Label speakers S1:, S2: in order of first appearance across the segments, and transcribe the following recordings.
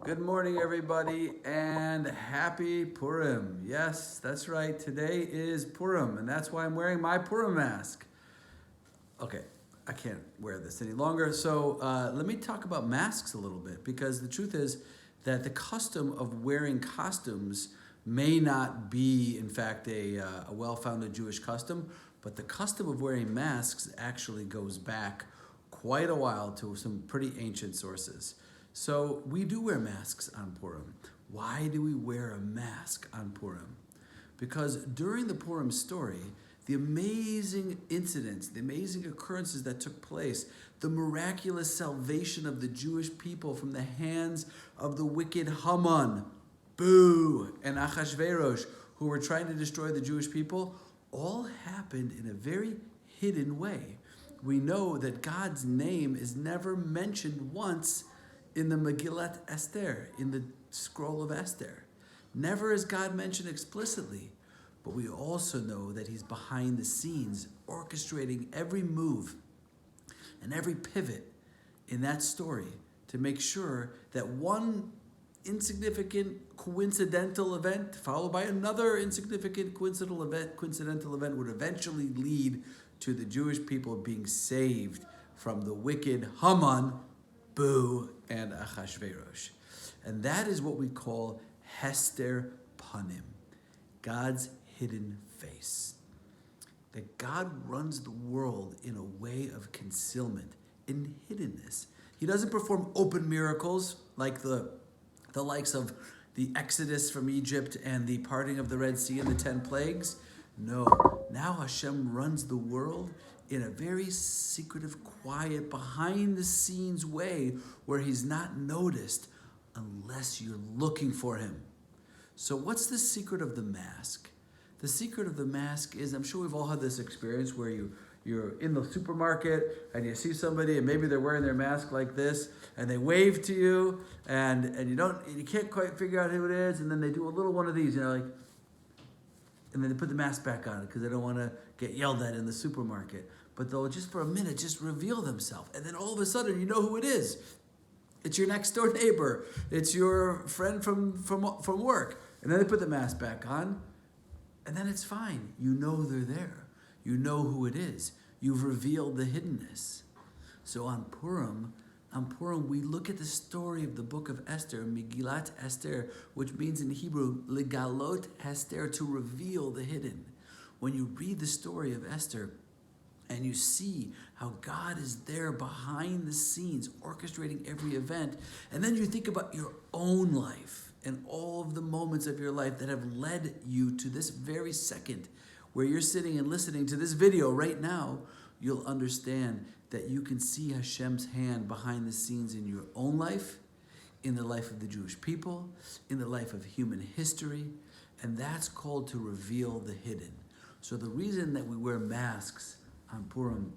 S1: Good morning, everybody, and happy Purim. Yes, that's right. Today is Purim, and that's why I'm wearing my Purim mask. Okay, I can't wear this any longer. So let me talk about masks a little bit, because the truth is that the custom of wearing costumes may not be, in fact, a well-founded Jewish custom, but the custom of wearing masks actually goes back quite a while to some pretty ancient sources. So we do wear masks on Purim. Why do we wear a mask on Purim? Because during the Purim story, the amazing incidents, the amazing occurrences that took place, the miraculous salvation of the Jewish people from the hands of the wicked Haman, Boo, and Achashverosh, who were trying to destroy the Jewish people, all happened in a very hidden way. We know that God's name is never mentioned once in the Megillat Esther, in the scroll of Esther. Never is God mentioned explicitly, but we also know that he's behind the scenes, orchestrating every move and every pivot in that story to make sure that one insignificant coincidental event followed by another insignificant coincidental event would eventually lead to the Jewish people being saved from the wicked Haman, Boo, and Achashverosh. And that is what we call Hester Panim, God's hidden face. That God runs the world in a way of concealment, in hiddenness. He doesn't perform open miracles like the likes of the Exodus from Egypt and the parting of the Red Sea and the 10 plagues. No, now Hashem runs the world in a very secretive, quiet, behind-the-scenes way where he's not noticed unless you're looking for him. So what's the secret of the mask? The secret of the mask is, I'm sure we've all had this experience where you're in the supermarket and you see somebody and maybe they're wearing their mask like this and they wave to you and you can't quite figure out who it is, and then they do a little one of these, and then they put the mask back on because they don't want to get yelled at in the supermarket. But they'll just for a minute just reveal themselves. And then all of a sudden you know who it is. It's your next door neighbor. It's your friend from work. And then they put the mask back on. And then it's fine. You know they're there. You know who it is. You've revealed the hiddenness. So on Purim, we look at the story of the book of Esther, Megillat Esther, which means in Hebrew, legalot Esther, to reveal the hidden. When you read the story of Esther and you see how God is there behind the scenes, orchestrating every event, and then you think about your own life and all of the moments of your life that have led you to this very second where you're sitting and listening to this video right now, you'll understand that you can see Hashem's hand behind the scenes in your own life, in the life of the Jewish people, in the life of human history, and that's called to reveal the hidden. So the reason that we wear masks on Purim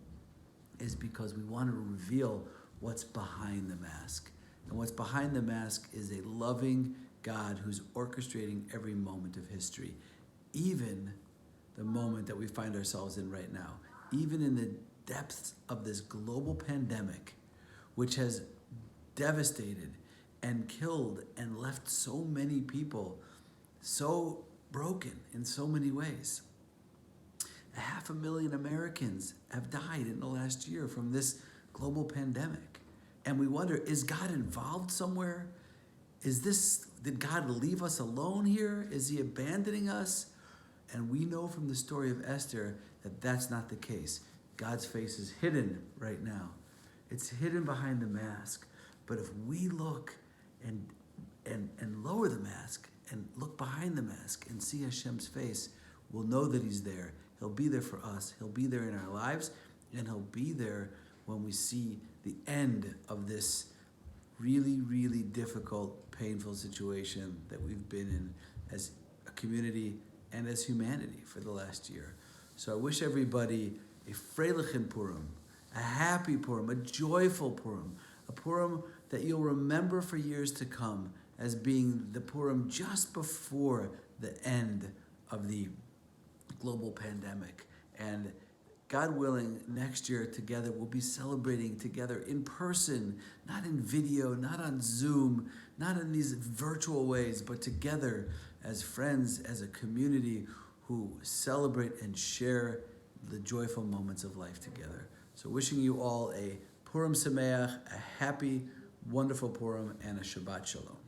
S1: is because we want to reveal what's behind the mask. And what's behind the mask is a loving God who's orchestrating every moment of history, even the moment that we find ourselves in right now, even in the depths of this global pandemic, which has devastated and killed and left so many people so broken in so many ways. 500,000 Americans have died in the last year from this global pandemic. And we wonder, is God involved somewhere? Did God leave us alone here? Is he abandoning us? And we know from the story of Esther that that's not the case. God's face is hidden right now. It's hidden behind the mask. But if we look and lower the mask and look behind the mask and see Hashem's face, we'll know that he's there. He'll be there for us. He'll be there in our lives, and he'll be there when we see the end of this really, really difficult, painful situation that we've been in as a community and as humanity for the last year. So I wish everybody a Freilichen Purim, a happy Purim, a joyful Purim, a Purim that you'll remember for years to come as being the Purim just before the end of the global pandemic and God willing, next year together, we'll be celebrating together in person, not in video, not on Zoom, not in these virtual ways, but together as friends, as a community who celebrate and share the joyful moments of life together. So wishing you all a Purim Sameach, a happy, wonderful Purim, and a Shabbat Shalom.